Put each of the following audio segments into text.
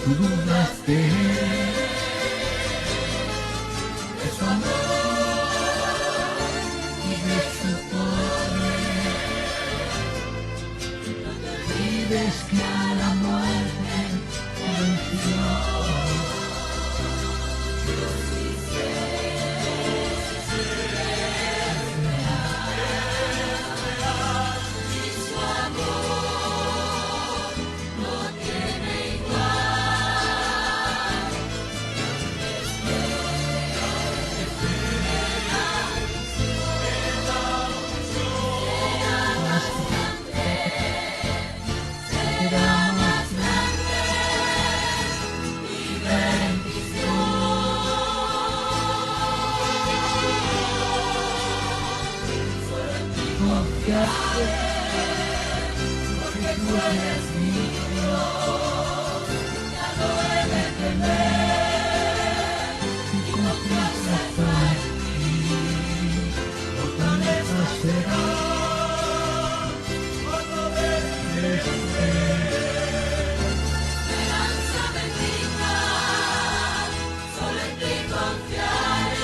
tú dudaste de su amor y de su poder. No te olvides que a la muerte venció. Porque tú eres mi Dios, nada debe temer, mi confianza está en ti, fortaleza será, cuando debes ser. Esperanza bendita, solo en ti confiaré.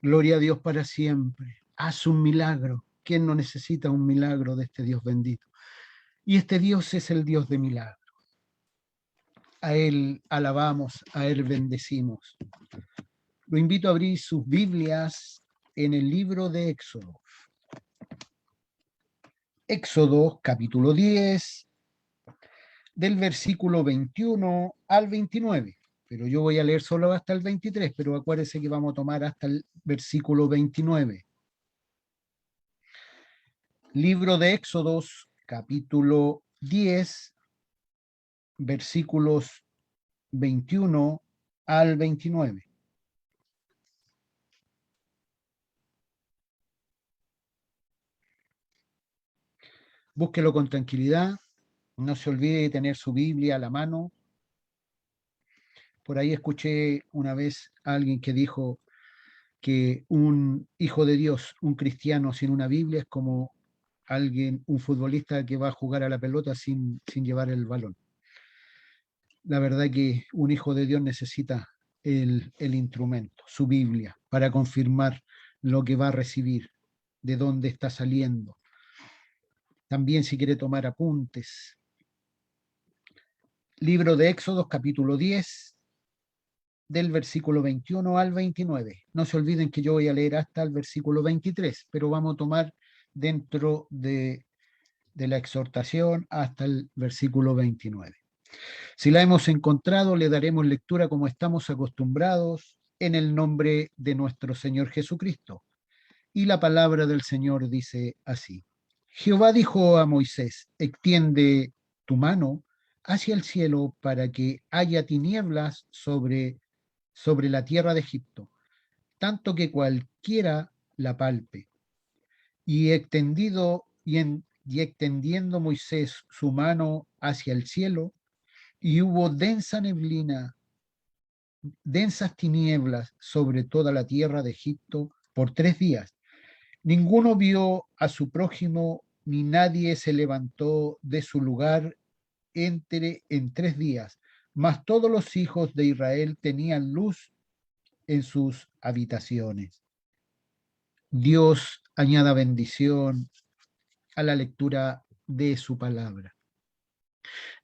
Gloria a Dios para siempre. Haz un milagro. ¿Quién no necesita un milagro de este Dios bendito? Y este Dios es el Dios de milagros. A Él alabamos, a Él bendecimos. Lo invito a abrir sus Biblias en el libro de Éxodo. Éxodo capítulo 10, del versículo 21 al 29. Pero yo voy a leer solo hasta el 23, pero acuérdense que vamos a tomar hasta el versículo 29. Libro de Éxodos, capítulo 10, versículos 21 al 29. Búsquelo con tranquilidad, no se olvide de tener su Biblia a la mano. Por ahí escuché una vez a alguien que dijo que un hijo de Dios, un cristiano sin una Biblia es como un futbolista que va a jugar a la pelota sin llevar el balón. La verdad que un hijo de Dios necesita el instrumento, su Biblia, para confirmar lo que va a recibir, de dónde está saliendo. También si quiere tomar apuntes. Libro de Éxodos, capítulo 10, del versículo 21 al 29. No se olviden que yo voy a leer hasta el versículo 23, pero vamos a tomar dentro de la exhortación hasta el versículo 29. Si la hemos encontrado, le daremos lectura como estamos acostumbrados en el nombre de nuestro Señor Jesucristo. Y la palabra del Señor dice así. Jehová dijo a Moisés, extiende tu mano hacia el cielo para que haya tinieblas sobre la tierra de Egipto, tanto que cualquiera la palpe. Y extendiendo Moisés su mano hacia el cielo, y hubo densa neblina, densas tinieblas sobre toda la tierra de Egipto por 3 días. Ninguno vio a su prójimo, ni nadie se levantó de su lugar en 3 días. Mas todos los hijos de Israel tenían luz en sus habitaciones. Dios añada bendición a la lectura de su palabra.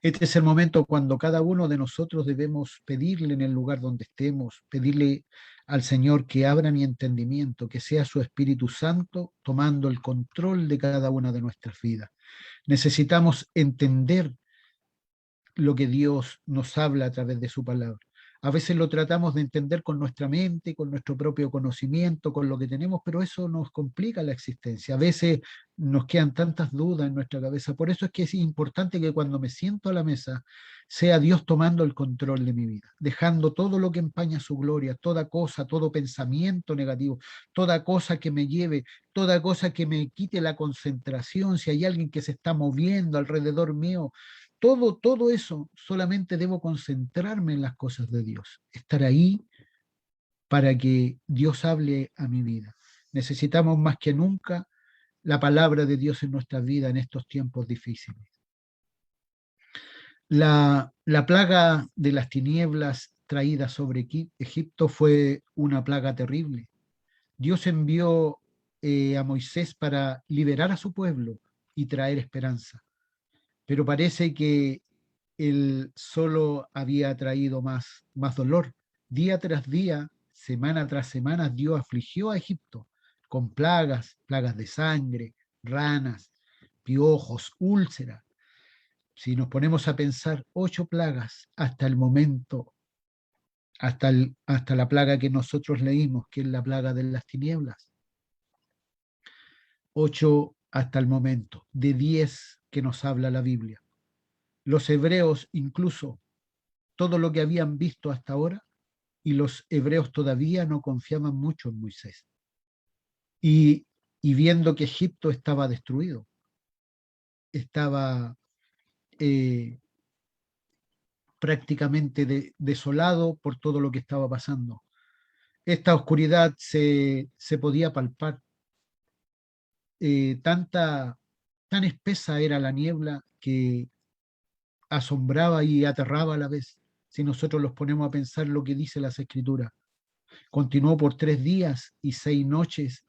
Este es el momento cuando cada uno de nosotros debemos pedirle en el lugar donde estemos, pedirle al Señor que abra mi entendimiento, que sea su Espíritu Santo tomando el control de cada una de nuestras vidas. Necesitamos entender lo que Dios nos habla a través de su palabra. A veces lo tratamos de entender con nuestra mente, con nuestro propio conocimiento, con lo que tenemos, pero eso nos complica la existencia. A veces nos quedan tantas dudas en nuestra cabeza. Por eso es que es importante que cuando me siento a la mesa sea Dios tomando el control de mi vida, dejando todo lo que empaña su gloria, toda cosa, todo pensamiento negativo, toda cosa que me lleve, toda cosa que me quite la concentración, si hay alguien que se está moviendo alrededor mío, todo eso, solamente debo concentrarme en las cosas de Dios, estar ahí para que Dios hable a mi vida. Necesitamos más que nunca la palabra de Dios en nuestra vida en estos tiempos difíciles. La plaga de las tinieblas traída sobre Egipto fue una plaga terrible. Dios envió a Moisés para liberar a su pueblo y traer esperanza. Pero parece que él solo había traído más dolor. Día tras día, semana tras semana, Dios afligió a Egipto con plagas de sangre, ranas, piojos, úlceras. Si nos ponemos a pensar, 8 plagas hasta el momento, hasta la plaga que nosotros leímos, que es la plaga de las tinieblas. 8 hasta el momento, de 10 que nos habla la Biblia. Los hebreos incluso, todo lo que habían visto hasta ahora, y los hebreos todavía no confiaban mucho en Moisés. Y viendo que Egipto estaba destruido, estaba prácticamente desolado por todo lo que estaba pasando. Esta oscuridad se podía palpar. Tan espesa era la niebla que asombraba y aterraba a la vez. Si nosotros los ponemos a pensar lo que dice las Escrituras. Continuó por 3 días y 6 noches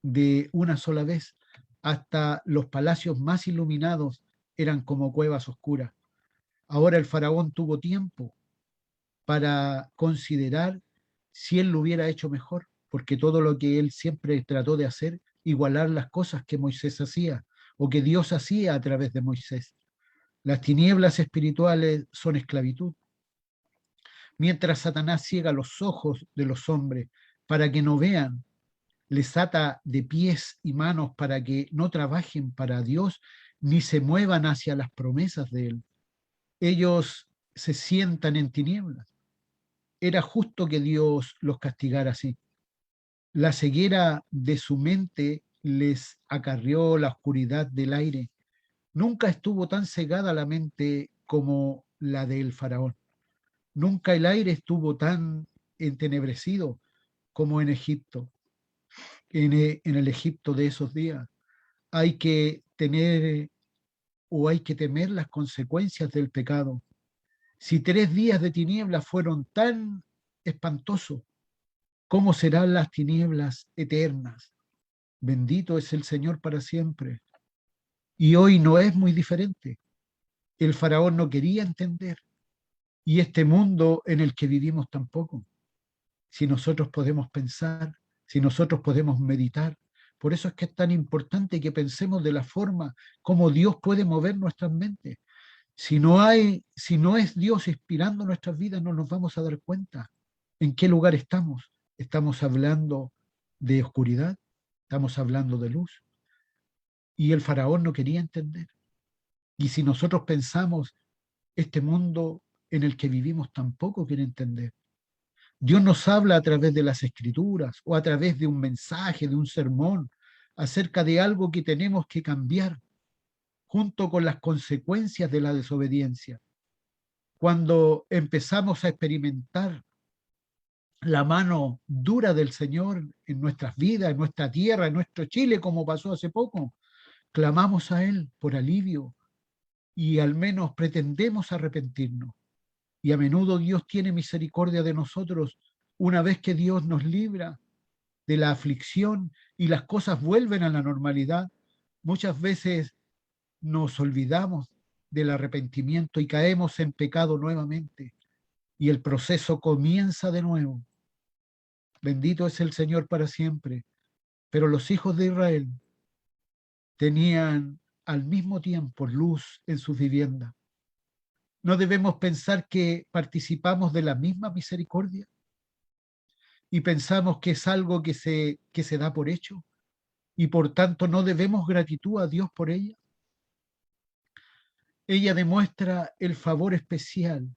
de una sola vez. Hasta los palacios más iluminados eran como cuevas oscuras. Ahora el faraón tuvo tiempo para considerar si él lo hubiera hecho mejor, porque todo lo que él siempre trató de hacer, igualar las cosas que Moisés hacía o que Dios hacía a través de Moisés. Las tinieblas espirituales son esclavitud. Mientras Satanás ciega los ojos de los hombres para que no vean, les ata de pies y manos para que no trabajen para Dios ni se muevan hacia las promesas de Él. Ellos se sientan en tinieblas. Era justo que Dios los castigara así. La ceguera de su mente les acarrió la oscuridad del aire. Nunca estuvo tan cegada la mente como la del faraón. Nunca el aire estuvo tan entenebrecido como en Egipto, en el Egipto de esos días. Hay que tener o hay que temer las consecuencias del pecado. Si 3 días de tinieblas fueron tan espantosos, ¿cómo serán las tinieblas eternas? Bendito es el Señor para siempre. Y hoy no es muy diferente. El faraón no quería entender. Y este mundo en el que vivimos tampoco. Si nosotros podemos pensar, si nosotros podemos meditar. Por eso es que es tan importante que pensemos de la forma como Dios puede mover nuestras mentes. Si no es Dios inspirando nuestras vidas, no nos vamos a dar cuenta en qué lugar estamos. Estamos hablando de oscuridad, estamos hablando de luz. Y el faraón no quería entender. Y si nosotros pensamos, este mundo en el que vivimos tampoco quiere entender. Dios nos habla a través de las escrituras o a través de un mensaje, de un sermón, acerca de algo que tenemos que cambiar junto con las consecuencias de la desobediencia. Cuando empezamos a experimentar la mano dura del Señor en nuestras vidas, en nuestra tierra, en nuestro Chile, como pasó hace poco, clamamos a Él por alivio y al menos pretendemos arrepentirnos. Y a menudo Dios tiene misericordia de nosotros una vez que Dios nos libra de la aflicción y las cosas vuelven a la normalidad, muchas veces nos olvidamos del arrepentimiento y caemos en pecado nuevamente y el proceso comienza de nuevo. Bendito es el Señor para siempre. Pero los hijos de Israel tenían al mismo tiempo luz en sus viviendas. No debemos pensar que participamos de la misma misericordia y pensamos que es algo que se da por hecho y por tanto no debemos gratitud a Dios por ella. Ella demuestra el favor especial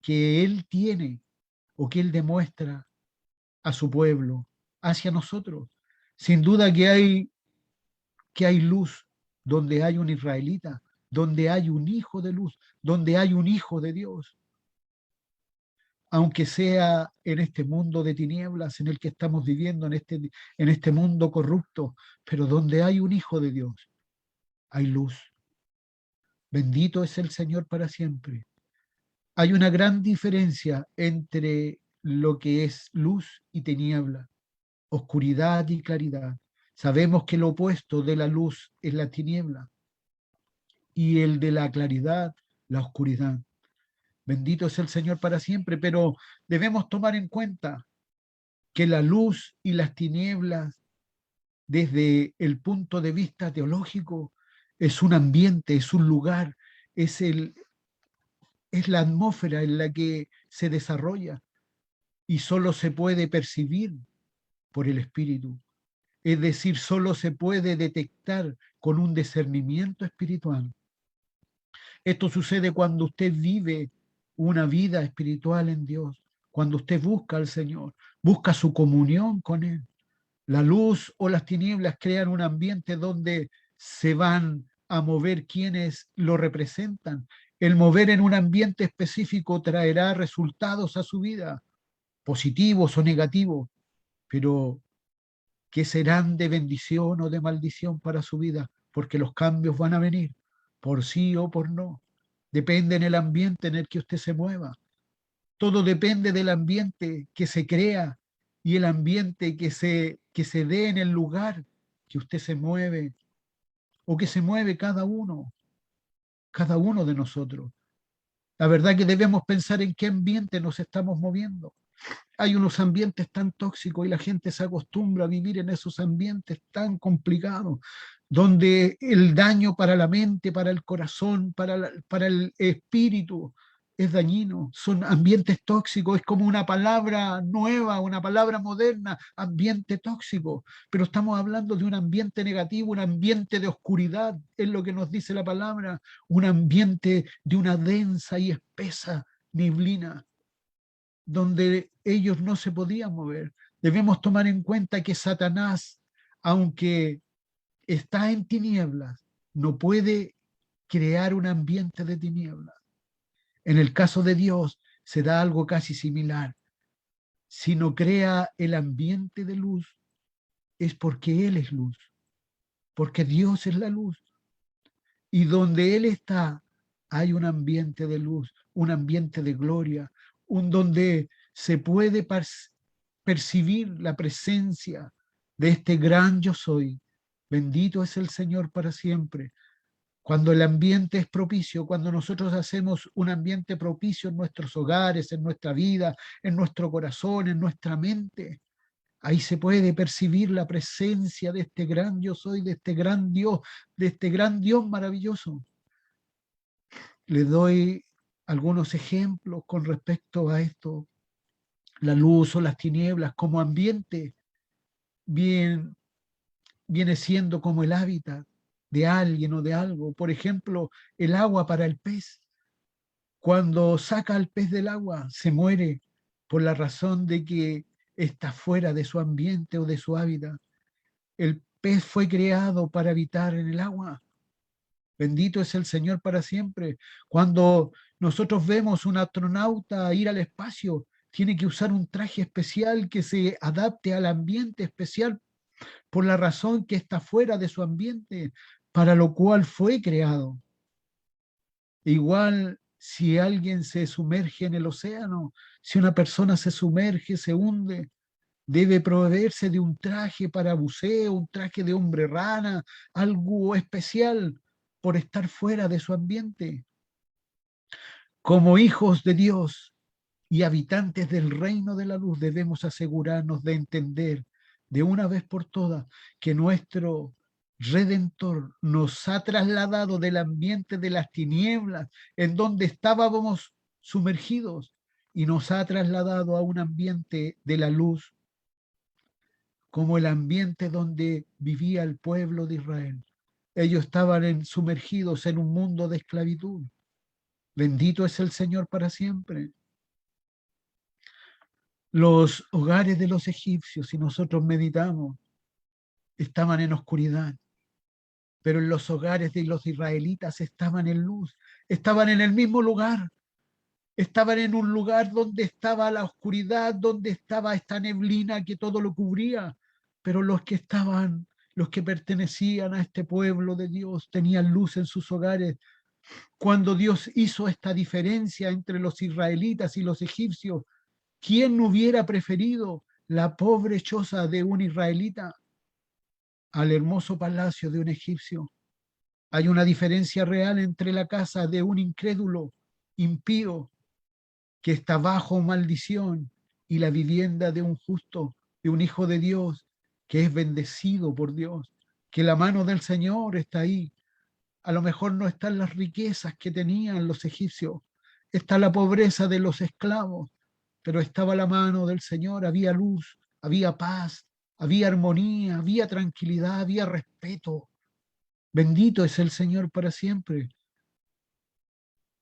que Él tiene o que Él demuestra a su pueblo, hacia nosotros. Sin duda que hay luz donde hay un israelita, donde hay un hijo de luz, donde hay un hijo de Dios. Aunque sea en este mundo de tinieblas en el que estamos viviendo, en este mundo corrupto, pero donde hay un hijo de Dios, hay luz. Bendito es el Señor para siempre. Hay una gran diferencia entre lo que es luz y tiniebla, oscuridad y claridad. Sabemos que lo opuesto de la luz es la tiniebla y el de la claridad, la oscuridad. Bendito es el Señor para siempre, pero debemos tomar en cuenta que la luz y las tinieblas, desde el punto de vista teológico, es un ambiente, es un lugar, es la atmósfera en la que se desarrolla y solo se puede percibir por el Espíritu. Es decir, solo se puede detectar con un discernimiento espiritual. Esto sucede cuando usted vive una vida espiritual en Dios, cuando usted busca al Señor, busca su comunión con Él. La luz o las tinieblas crean un ambiente donde se van a mover quienes lo representan. El mover en un ambiente específico traerá resultados a su vida, positivos o negativos, pero que serán de bendición o de maldición para su vida, porque los cambios van a venir, por sí o por no. Depende en el ambiente en el que usted se mueva. Todo depende del ambiente que se crea y el ambiente que se dé en el lugar que usted se mueve o que se mueve cada uno de nosotros. La verdad que debemos pensar en qué ambiente nos estamos moviendo. Hay unos ambientes tan tóxicos y la gente se acostumbra a vivir en esos ambientes tan complicados, donde el daño para la mente, para el corazón, para el espíritu es dañino. Son ambientes tóxicos, es como una palabra nueva, una palabra moderna, ambiente tóxico. Pero estamos hablando de un ambiente negativo, un ambiente de oscuridad, es lo que nos dice la palabra, un ambiente de una densa y espesa neblina donde ellos no se podían mover. Debemos tomar en cuenta que Satanás, aunque está en tinieblas, no puede crear un ambiente de tinieblas. En el caso de Dios se da algo casi similar. Si no crea el ambiente de luz, es porque Él es luz, porque Dios es la luz. Y donde Él está, hay un ambiente de luz, un ambiente de gloria, un donde se puede percibir la presencia de este gran yo soy. Bendito es el Señor para siempre. Cuando el ambiente es propicio, cuando nosotros hacemos un ambiente propicio en nuestros hogares, en nuestra vida, en nuestro corazón, en nuestra mente, ahí se puede percibir la presencia de este gran yo soy, de este gran Dios maravilloso. Les doy algunos ejemplos con respecto a esto. La luz o las tinieblas como ambiente bien, viene siendo como el hábitat de alguien o de algo. Por ejemplo, el agua para el pez. Cuando saca al pez del agua, se muere por la razón de que está fuera de su ambiente o de su hábitat. El pez fue creado para habitar en el agua. Bendito es el Señor para siempre. Cuando nosotros vemos un astronauta ir al espacio, tiene que usar un traje especial que se adapte al ambiente especial por la razón que está fuera de su ambiente, para lo cual fue creado. Igual si alguien se sumerge en el océano, si una persona se sumerge, se hunde, Debe proveerse de un traje para buceo, un traje de hombre rana, algo especial por estar fuera de su ambiente. Como hijos de Dios y habitantes del reino de la luz, debemos asegurarnos de entender de una vez por todas que nuestro Redentor nos ha trasladado del ambiente de las tinieblas en donde estábamos sumergidos y nos ha trasladado a un ambiente de la luz, como el ambiente donde vivía el pueblo de Israel. Ellos estaban sumergidos en un mundo de esclavitud. Bendito es el Señor para siempre. Los hogares de los egipcios, si nosotros meditamos, estaban en oscuridad, pero en los hogares de los israelitas estaban en luz, estaban en el mismo lugar, estaban en un lugar donde estaba la oscuridad, donde estaba esta neblina que todo lo cubría, pero los que pertenecían a este pueblo de Dios, tenían luz en sus hogares. Cuando Dios hizo esta diferencia entre los israelitas y los egipcios, ¿quién no hubiera preferido la pobre choza de un israelita al hermoso palacio de un egipcio? Hay una diferencia real entre la casa de un incrédulo, impío, que está bajo maldición, y la vivienda de un justo, de un hijo de Dios, que es bendecido por Dios, que la mano del Señor está ahí. A lo mejor no están las riquezas que tenían los egipcios, está la pobreza de los esclavos, pero estaba la mano del Señor, había luz, había paz, había armonía, había tranquilidad, había respeto. Bendito es el Señor para siempre.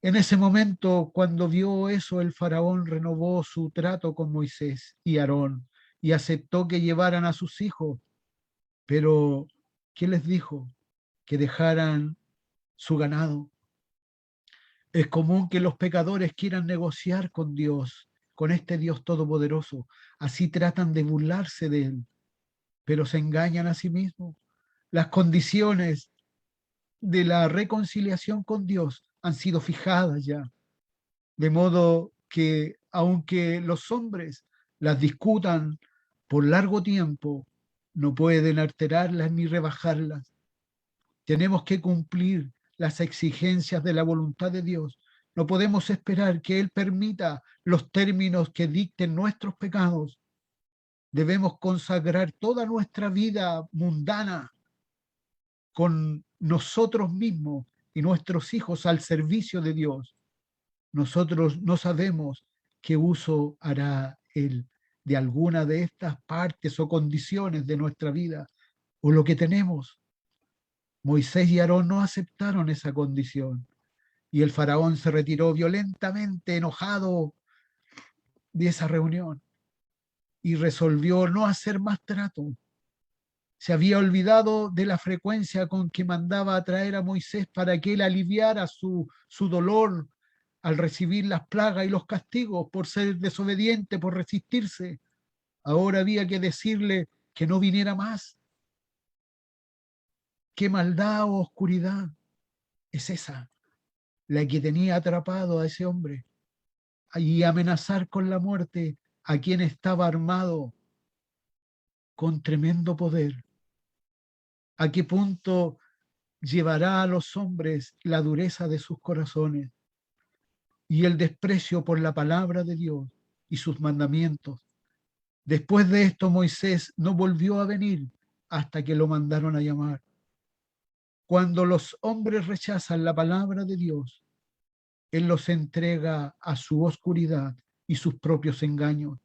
En ese momento, cuando vio eso, el faraón renovó su trato con Moisés y Aarón y aceptó que llevaran a sus hijos. Pero, ¿qué les dijo? Que dejaran su ganado. Es común que los pecadores quieran negociar con Dios, con este Dios todopoderoso. Así tratan de burlarse de él, pero se engañan a sí mismos. Las condiciones de la reconciliación con Dios han sido fijadas ya, de modo que aunque los hombres las discutan por largo tiempo, no pueden alterarlas ni rebajarlas. Tenemos que cumplir las exigencias de la voluntad de Dios. No podemos esperar que Él permita los términos que dicten nuestros pecados. Debemos consagrar toda nuestra vida mundana con nosotros mismos y nuestros hijos al servicio de Dios. Nosotros no sabemos qué uso hará Él de alguna de estas partes o condiciones de nuestra vida o lo que tenemos. Moisés y Aarón no aceptaron esa condición y el faraón se retiró violentamente enojado de esa reunión y resolvió no hacer más trato. Se había olvidado de la frecuencia con que mandaba a traer a Moisés para que él aliviara su dolor al recibir las plagas y los castigos por ser desobediente, por resistirse. Ahora había que decirle que no viniera más. ¿Qué maldad o oscuridad es esa la que tenía atrapado a ese hombre y amenazar con la muerte a quien estaba armado con tremendo poder? ¿A qué punto llevará a los hombres la dureza de sus corazones y el desprecio por la palabra de Dios y sus mandamientos? Después de esto, Moisés no volvió a venir hasta que lo mandaron a llamar. Cuando los hombres rechazan la palabra de Dios, Él los entrega a su oscuridad y sus propios engaños.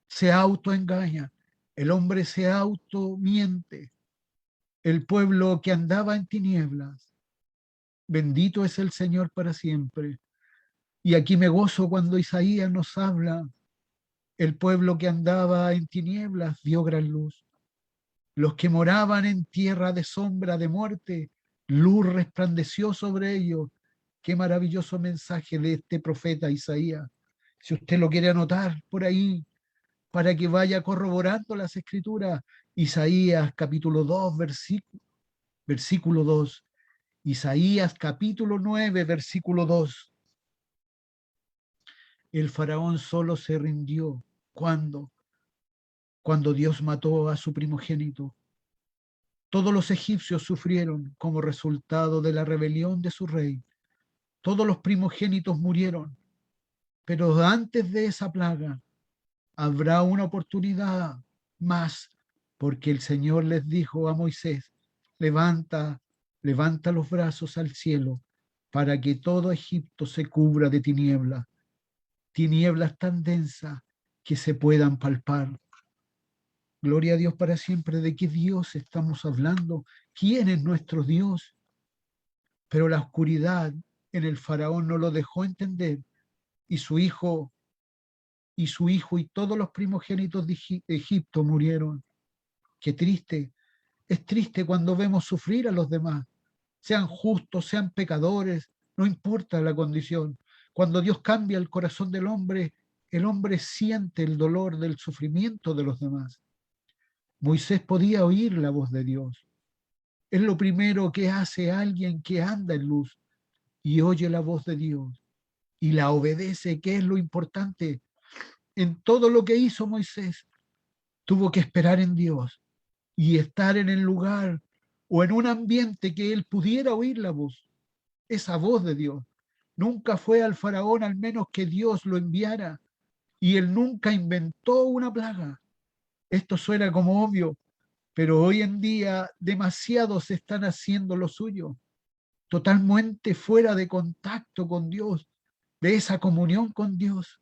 Se autoengaña, el hombre se automiente. El pueblo que andaba en tinieblas, bendito es el Señor para siempre. Y aquí me gozo cuando Isaías nos habla, el pueblo que andaba en tinieblas vio gran luz. Los que moraban en tierra de sombra de muerte, luz resplandeció sobre ellos. Qué maravilloso mensaje de este profeta Isaías. Si usted lo quiere anotar por ahí, para que vaya corroborando las escrituras, Isaías capítulo 2, versículo 2. Isaías capítulo 9, versículo 2. El faraón solo se rindió. ¿Cuándo? cuando Dios mató a su primogénito. Todos los egipcios sufrieron como resultado de la rebelión de su rey. Todos los primogénitos murieron. Pero antes de esa plaga habrá una oportunidad más, porque el Señor les dijo a Moisés: levanta los brazos al cielo para que todo Egipto se cubra de tinieblas, tinieblas tan densas que se puedan palpar. Gloria a Dios para siempre. ¿De qué Dios estamos hablando? ¿Quién es nuestro Dios? Pero la oscuridad en el faraón no lo dejó entender, y su hijo y todos los primogénitos de Egipto murieron. Qué triste. Es triste cuando vemos sufrir a los demás, sean justos, sean pecadores, no importa la condición. Cuando Dios cambia el corazón del hombre, el hombre siente el dolor del sufrimiento de los demás. Moisés podía oír la voz de Dios. Es lo primero que hace alguien que anda en luz y oye la voz de Dios y la obedece, que es lo importante. En todo lo que hizo Moisés, tuvo que esperar en Dios y estar en el lugar o en un ambiente que él pudiera oír la voz, esa voz de Dios. Nunca fue al faraón al menos que Dios lo enviara, y él nunca inventó una plaga. Esto suena como obvio, pero hoy en día demasiados están haciendo lo suyo, totalmente fuera de contacto con Dios, de esa comunión con Dios.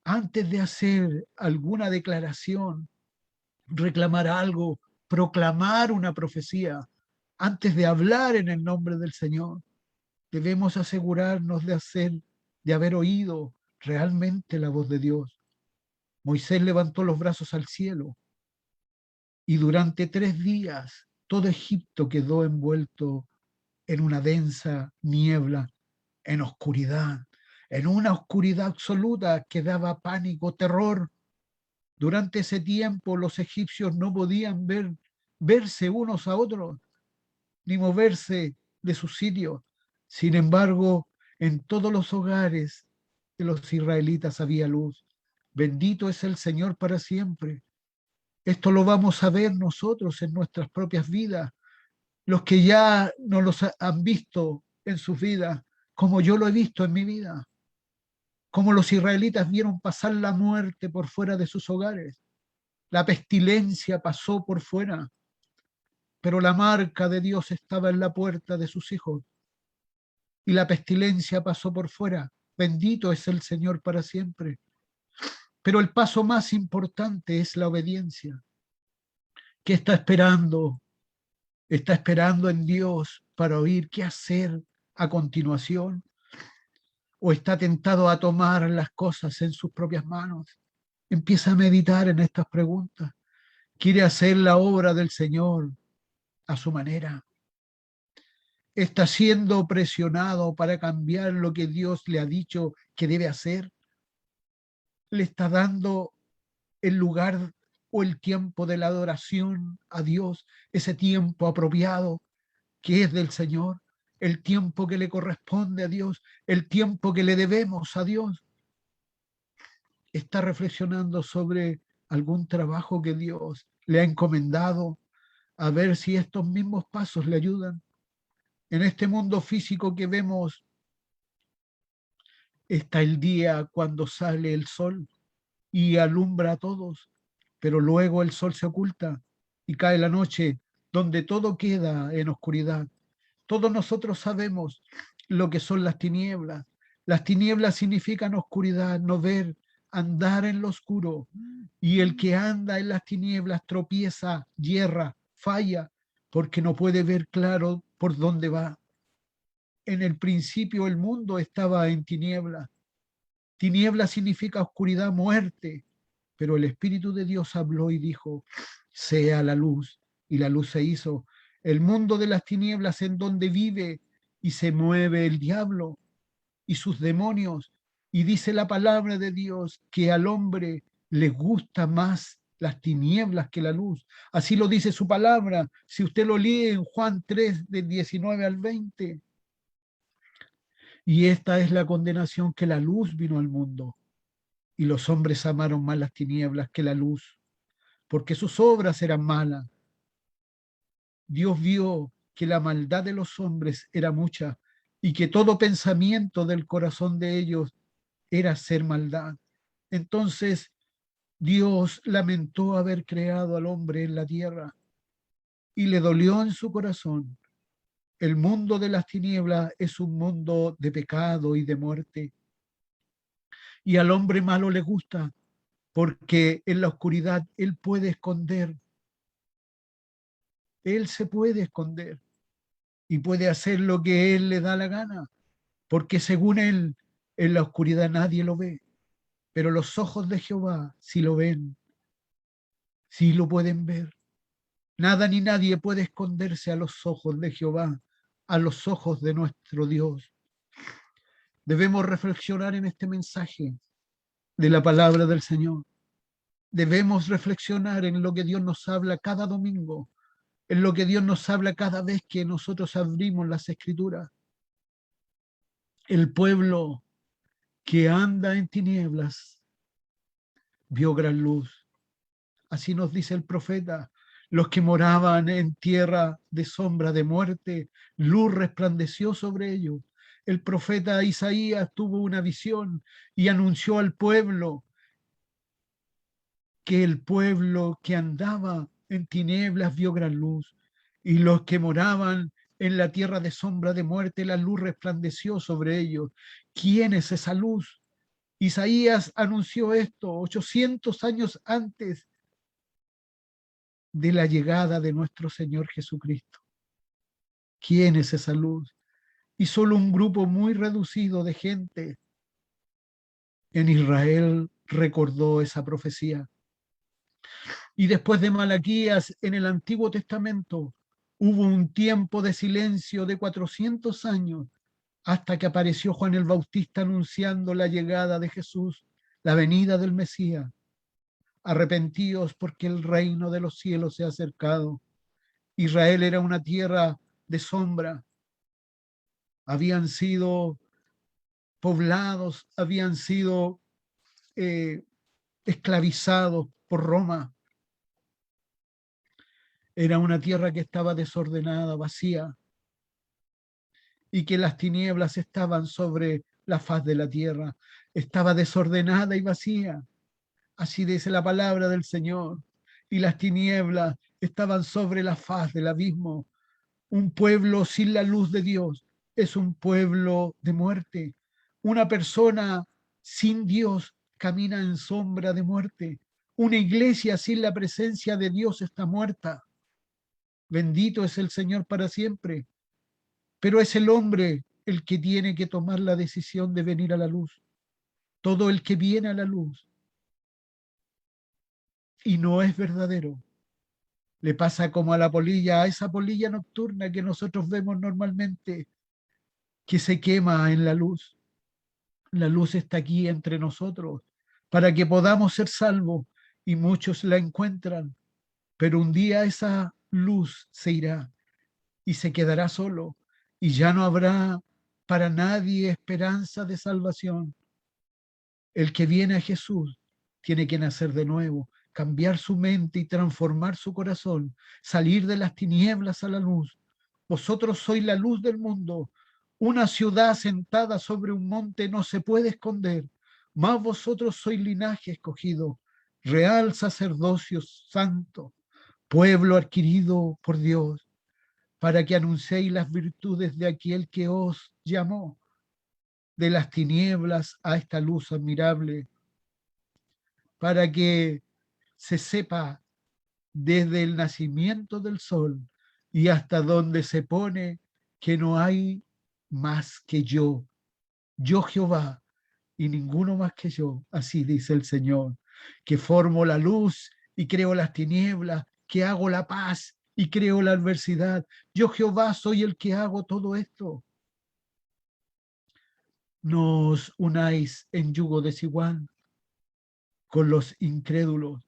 Antes de hacer alguna declaración, reclamar algo, proclamar una profecía, antes de hablar en el nombre del Señor, debemos asegurarnos de haber oído realmente la voz de Dios. Moisés levantó los brazos al cielo y durante 3 días todo Egipto quedó envuelto en una densa niebla, en oscuridad, en una oscuridad absoluta que daba pánico, terror. Durante ese tiempo los egipcios no podían verse unos a otros, ni moverse de sus sitios. Sin embargo, en todos los hogares de los israelitas había luz. Bendito es el Señor para siempre. Esto lo vamos a ver nosotros en nuestras propias vidas, los que ya no los han visto en sus vidas, como yo lo he visto en mi vida, como los israelitas vieron pasar la muerte por fuera de sus hogares. La pestilencia pasó por fuera, pero la marca de Dios estaba en la puerta de sus hijos, y la pestilencia pasó por fuera. Bendito es el Señor para siempre. Pero el paso más importante es la obediencia. ¿Qué está esperando? Está esperando en Dios para oír qué hacer a continuación, o está tentado a tomar las cosas en sus propias manos. Empieza a meditar en estas preguntas. ¿Quiere hacer la obra del Señor a su manera? ¿Está siendo presionado para cambiar lo que Dios le ha dicho que debe hacer? ¿Le está dando el lugar o el tiempo de la adoración a Dios, ese tiempo apropiado que es del Señor, el tiempo que le corresponde a Dios, el tiempo que le debemos a Dios? ¿Está reflexionando sobre algún trabajo que Dios le ha encomendado, a ver si estos mismos pasos le ayudan? En este mundo físico que vemos, está el día cuando sale el sol y alumbra a todos, pero luego el sol se oculta y cae la noche, donde todo queda en oscuridad. Todos nosotros sabemos lo que son las tinieblas. Las tinieblas significan oscuridad, no ver, andar en lo oscuro. Y el que anda en las tinieblas tropieza, yerra, falla, porque no puede ver claro por dónde va. En el principio el mundo estaba en tinieblas. Tiniebla significa oscuridad, muerte, pero el Espíritu de Dios habló y dijo: sea la luz, y la luz se hizo. El mundo de las tinieblas en donde vive y se mueve el diablo y sus demonios, y dice la palabra de Dios que al hombre le gusta más las tinieblas que la luz. Así lo dice su palabra, si usted lo lee en Juan 3, del 19 al 20. Y esta es la condenación, que la luz vino al mundo, y los hombres amaron más las tinieblas que la luz, porque sus obras eran malas. Dios vio que la maldad de los hombres era mucha y que todo pensamiento del corazón de ellos era hacer maldad. Entonces Dios lamentó haber creado al hombre en la tierra y le dolió en su corazón. El mundo de las tinieblas es un mundo de pecado y de muerte. Y al hombre malo le gusta, porque en la oscuridad él puede esconder. Él se puede esconder y puede hacer lo que él le da la gana, porque según él, en la oscuridad nadie lo ve. Pero los ojos de Jehová sí lo ven, sí lo pueden ver. Nada ni nadie puede esconderse a los ojos de Jehová, a los ojos de nuestro Dios. Debemos reflexionar en este mensaje de la palabra del Señor. Debemos reflexionar en lo que Dios nos habla cada domingo, en lo que Dios nos habla cada vez que nosotros abrimos las Escrituras. El pueblo que anda en tinieblas vio gran luz. Así nos dice el profeta. Los que moraban en tierra de sombra de muerte, luz resplandeció sobre ellos. El profeta Isaías tuvo una visión y anunció al pueblo que el pueblo que andaba en tinieblas vio gran luz, y los que moraban en la tierra de sombra de muerte, la luz resplandeció sobre ellos. ¿Quién es esa luz? Isaías anunció esto 800 años antes de la llegada de nuestro Señor Jesucristo. ¿Quién es esa luz? Y solo un grupo muy reducido de gente en Israel recordó esa profecía. Y después de Malaquías, en el Antiguo Testamento, hubo un tiempo de silencio de 400 años hasta que apareció Juan el Bautista anunciando la llegada de Jesús, la venida del Mesías. Arrepentíos porque el reino de los cielos se ha acercado. Israel era una tierra de sombra. Habían sido poblados, habían sido esclavizados por Roma. Era una tierra que estaba desordenada, vacía, y que las tinieblas estaban sobre la faz de la tierra. Estaba desordenada y vacía. Así dice la palabra del Señor. Y las tinieblas estaban sobre la faz del abismo. Un pueblo sin la luz de Dios es un pueblo de muerte. Una persona sin Dios camina en sombra de muerte. Una iglesia sin la presencia de Dios está muerta. Bendito es el Señor para siempre. Pero es el hombre el que tiene que tomar la decisión de venir a la luz. Todo el que viene a la luz y no es verdadero, le pasa como a la polilla, a esa polilla nocturna que nosotros vemos normalmente, que se quema en la luz. La luz está aquí entre nosotros para que podamos ser salvos, y muchos la encuentran, pero un día esa luz se irá y se quedará solo, y ya no habrá para nadie esperanza de salvación. El que viene a Jesús tiene que nacer de nuevo, cambiar su mente y transformar su corazón, salir de las tinieblas a la luz. Vosotros sois la luz del mundo. Una ciudad sentada sobre un monte no se puede esconder, mas vosotros sois linaje escogido, real sacerdocio santo, pueblo adquirido por Dios, para que anunciéis las virtudes de aquel que os llamó de las tinieblas a esta luz admirable, para que se sepa desde el nacimiento del sol y hasta donde se pone que no hay más que yo Jehová, y ninguno más que yo. Así dice el Señor, que formo la luz y creo las tinieblas, que hago la paz y creo la adversidad. Yo Jehová soy el que hago todo esto. No os unáis en yugo desigual con los incrédulos,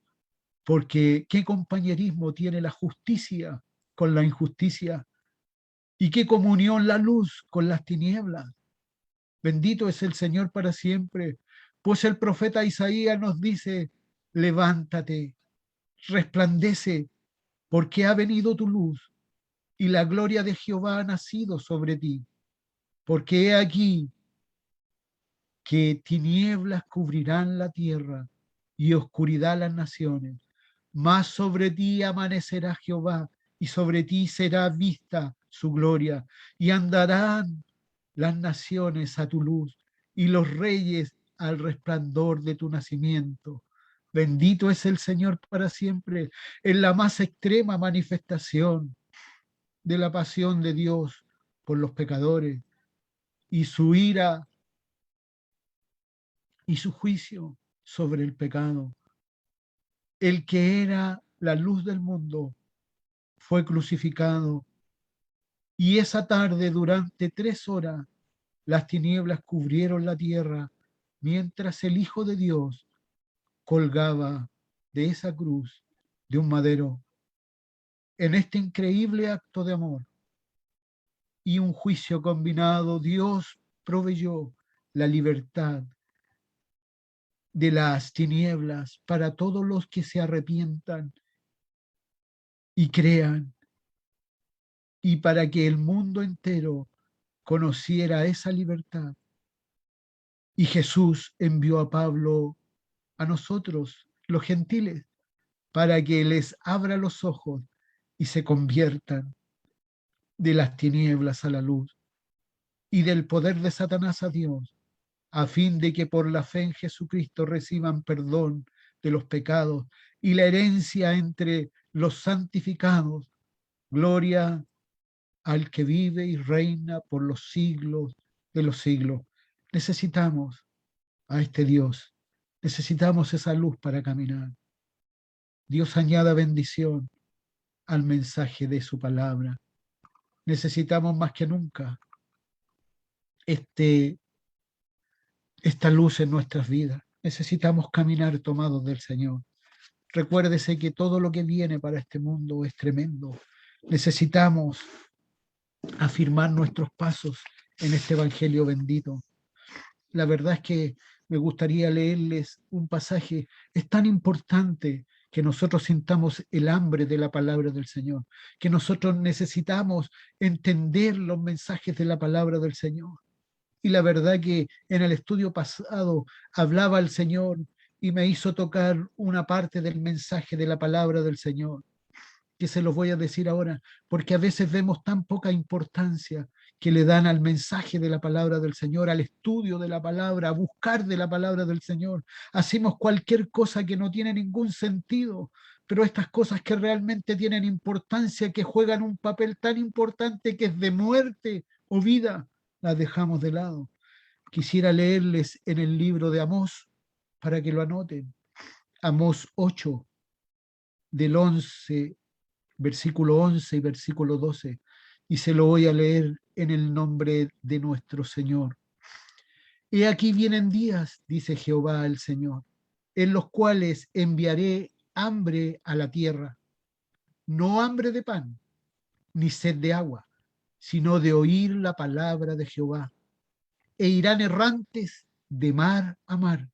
porque ¿qué compañerismo tiene la justicia con la injusticia? ¿Y qué comunión la luz con las tinieblas? Bendito es el Señor para siempre, pues el profeta Isaías nos dice: levántate, resplandece, porque ha venido tu luz, y la gloria de Jehová ha nacido sobre ti. Porque he aquí que tinieblas cubrirán la tierra, y oscuridad las naciones. Mas sobre ti amanecerá Jehová, y sobre ti será vista su gloria, y andarán las naciones a tu luz, y los reyes al resplandor de tu nacimiento. Bendito es el Señor para siempre, en la más extrema manifestación de la pasión de Dios por los pecadores, y su ira y su juicio sobre el pecado. El que era la luz del mundo fue crucificado, y esa tarde durante 3 horas las tinieblas cubrieron la tierra, mientras el Hijo de Dios colgaba de esa cruz de un madero. En este increíble acto de amor y un juicio combinado, Dios proveyó la libertad de las tinieblas para todos los que se arrepientan y crean, y para que el mundo entero conociera esa libertad. Y Jesús envió a Pablo a nosotros, los gentiles, para que les abra los ojos y se conviertan de las tinieblas a la luz y del poder de Satanás a Dios, a fin de que por la fe en Jesucristo reciban perdón de los pecados y la herencia entre los santificados. Gloria al que vive y reina por los siglos de los siglos. Necesitamos a este Dios, necesitamos esa luz para caminar. Dios añada bendición al mensaje de su palabra. Necesitamos más que nunca esta luz en nuestras vidas. Necesitamos caminar tomados del Señor. Recuérdese que todo lo que viene para este mundo es tremendo. Necesitamos afirmar nuestros pasos en este evangelio bendito. La verdad es que me gustaría leerles un pasaje. Es tan importante que nosotros sintamos el hambre de la palabra del Señor, que nosotros necesitamos entender los mensajes de la palabra del Señor. Y la verdad que en el estudio pasado hablaba el Señor y me hizo tocar una parte del mensaje de la palabra del Señor, que se los voy a decir ahora, porque a veces vemos tan poca importancia que le dan al mensaje de la palabra del Señor, al estudio de la palabra, a buscar de la palabra del Señor. Hacemos cualquier cosa que no tiene ningún sentido, pero estas cosas que realmente tienen importancia, que juegan un papel tan importante que es de muerte o vida, las dejamos de lado. Quisiera leerles en el libro de Amós para que lo anoten. Amós 8, del 11, versículo 11 y versículo 12, y se lo voy a leer en el nombre de nuestro Señor. He aquí vienen días, dice Jehová el Señor, en los cuales enviaré hambre a la tierra, no hambre de pan, ni sed de agua, sino de oír la palabra de Jehová. E irán errantes de mar a mar,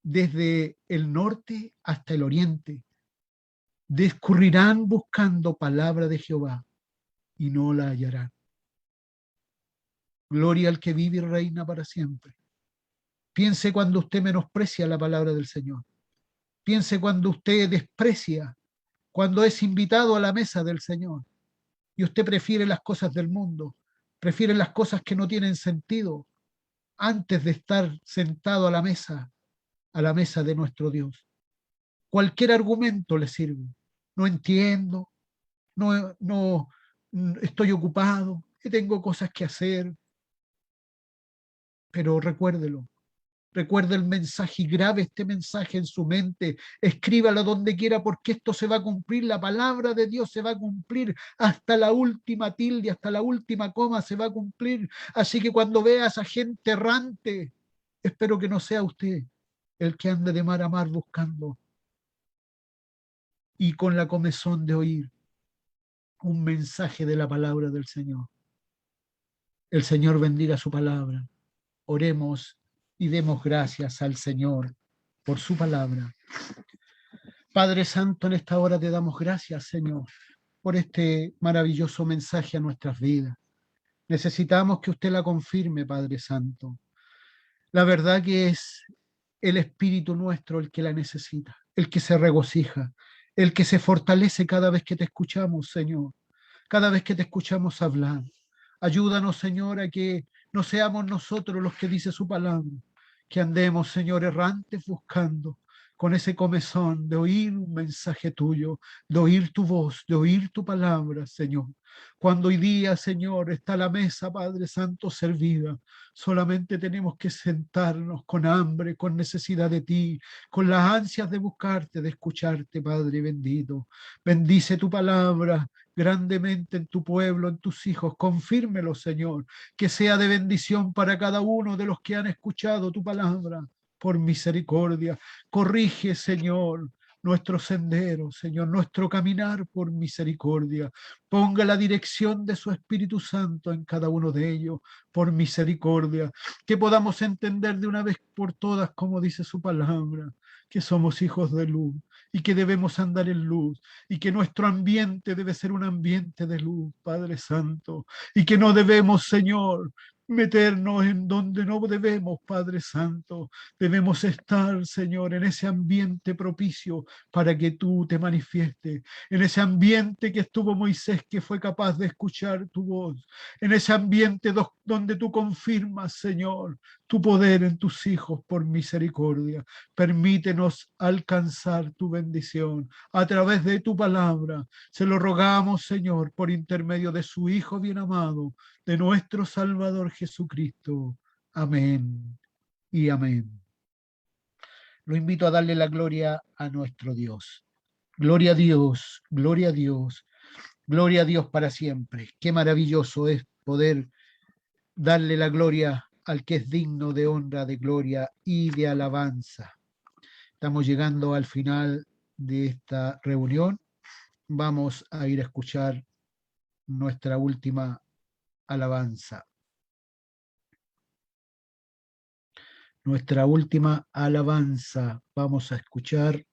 desde el norte hasta el oriente. Discurrirán buscando palabra de Jehová y no la hallarán. Gloria al que vive y reina para siempre. Piense cuando usted menosprecia la palabra del Señor. Piense cuando usted desprecia, cuando es invitado a la mesa del Señor y usted prefiere las cosas del mundo, prefiere las cosas que no tienen sentido, antes de estar sentado a la mesa de nuestro Dios. Cualquier argumento le sirve. No entiendo, no estoy ocupado, tengo cosas que hacer. Pero recuérdelo, recuerde el mensaje y grabe este mensaje en su mente, escríbalo donde quiera, porque esto se va a cumplir, la palabra de Dios se va a cumplir, hasta la última tilde, hasta la última coma se va a cumplir. Así que cuando vea a esa gente errante, espero que no sea usted el que ande de mar a mar buscando y con la comezón de oír un mensaje de la palabra del Señor. El Señor bendiga su palabra. Oremos y demos gracias al Señor por su palabra. Padre Santo, en esta hora te damos gracias, Señor, por este maravilloso mensaje a nuestras vidas. Necesitamos que usted la confirme, Padre Santo. La verdad que es el Espíritu nuestro el que la necesita, el que se regocija, el que se fortalece cada vez que te escuchamos, Señor, cada vez que te escuchamos hablar. Ayúdanos, Señor, a que no seamos nosotros los que dice su palabra, que andemos, Señor, errantes buscando con ese comezón de oír un mensaje tuyo, de oír tu voz, de oír tu palabra, Señor. Cuando hoy día, Señor, está la mesa, Padre Santo, servida, solamente tenemos que sentarnos con hambre, con necesidad de ti, con las ansias de buscarte, de escucharte, Padre bendito. Bendice tu palabra grandemente en tu pueblo, en tus hijos. Confírmelo, Señor, que sea de bendición para cada uno de los que han escuchado tu palabra. Por misericordia, corrige, Señor, nuestro sendero, Señor, nuestro caminar por misericordia. Ponga la dirección de su Espíritu Santo en cada uno de ellos, por misericordia. Que podamos entender de una vez por todas, como dice su palabra, que somos hijos de luz y que debemos andar en luz y que nuestro ambiente debe ser un ambiente de luz, Padre Santo, y que no debemos, Señor, meternos en donde no debemos, Padre Santo. Debemos estar, Señor, en ese ambiente propicio para que tú te manifiestes, en ese ambiente que estuvo Moisés, que fue capaz de escuchar tu voz, en ese ambiente donde tú confirmas, Señor, tu poder en tus hijos por misericordia. Permítenos alcanzar tu bendición a través de tu palabra. Se lo rogamos, Señor, por intermedio de su Hijo bien amado, de nuestro Salvador Jesucristo. Amén y amén. Lo invito a darle la gloria a nuestro Dios. Gloria a Dios, gloria a Dios, gloria a Dios para siempre. Qué maravilloso es poder darle la gloria al que es digno de honra, de gloria y de alabanza. Estamos llegando al final de esta reunión. Vamos a ir a escuchar nuestra última alabanza. Nuestra última alabanza. Vamos a escuchar.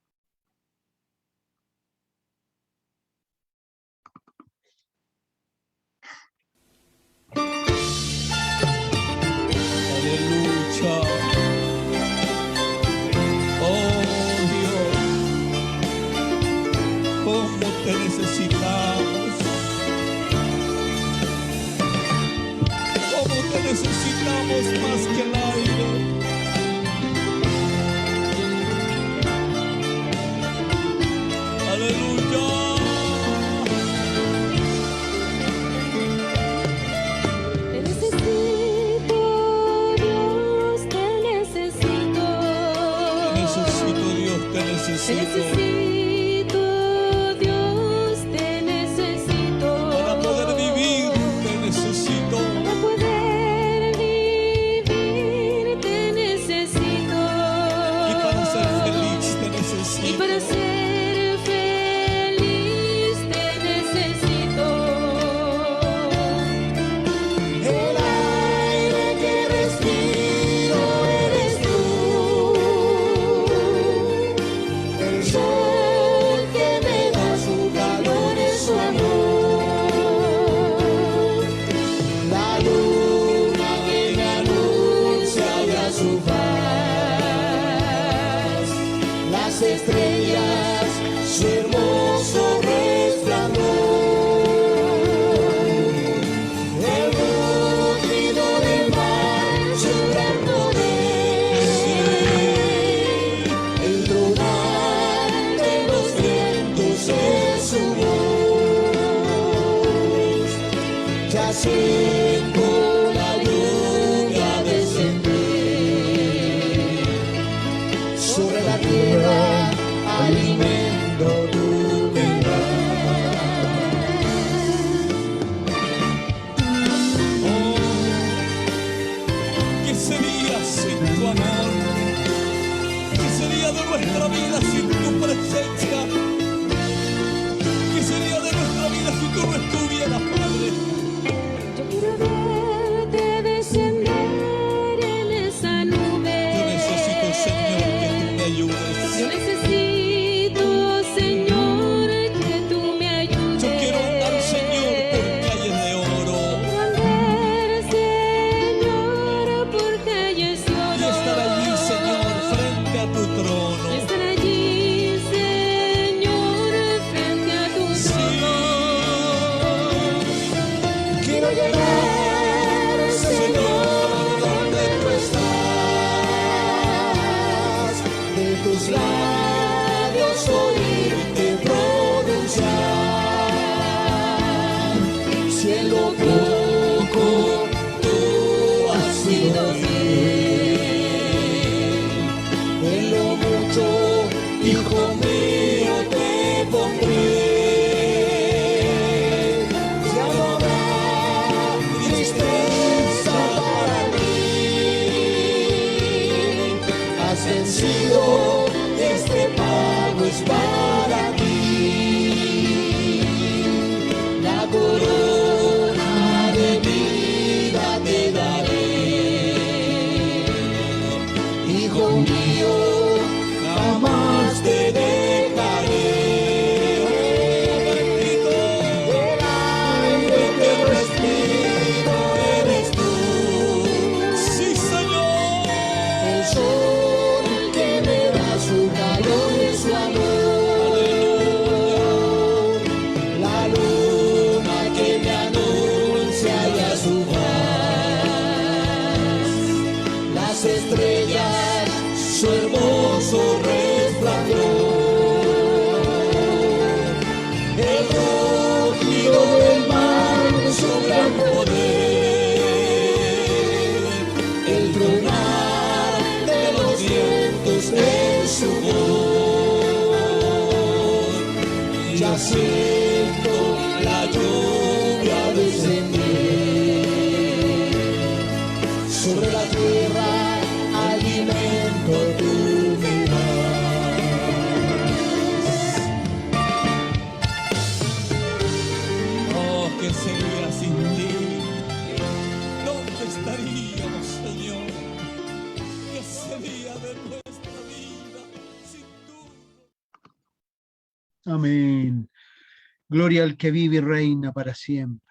Aleluya. Oh Dios, cómo te necesitamos. Cómo te necesitamos más que el aire. Aleluya. Te necesito, Dios, te necesito. Te necesito, Dios, te Te necesito. necesito, Dios, te necesito. Para poder vivir, te necesito. Para poder vivir, te necesito. Y para ser feliz, te Y necesito. para ser feliz, te necesito. El aire que respiro eres tú. El sol que me da su calor es su amor. La luna que me anuncia ya su paz. Las estrellas, su hermoso resplandor. El rugido del mar, su gran poder. El tronar de los vientos es su voz. Ya siento la lluvia descender sobre la tierra, alimento tu vida. Oh, ¿qué sería sin tu amor? ¿Qué sería de nuestra vida sin tu presencia? ¿Qué sería de nuestra vida si tú no estuvieras, Padre? Yo quiero verte descender en esa nube. Yo necesito, Señor, que tú me ayudes. Yo necesito, has vencido, este pago es para ti. La corona de vida te daré, hijo mío, jamás te dejaré. El aire que respiro eres tú, Sí, Señor. el sol que me da su calor y su amor, la luna que me anuncia ya su faz, las estrellas su hermoso resplandor, el rugido del mar su gran poder, el tronar de los vientos en su voz. Ya siento la lluvia descender sobre la tierra, alimento tú me das. Oh, ¿qué sería sin ti? ¿Dónde estaríamos, Señor? ¿Qué sería de nuestra vida sin tú? Amén. Gloria al que vive y reina para siempre.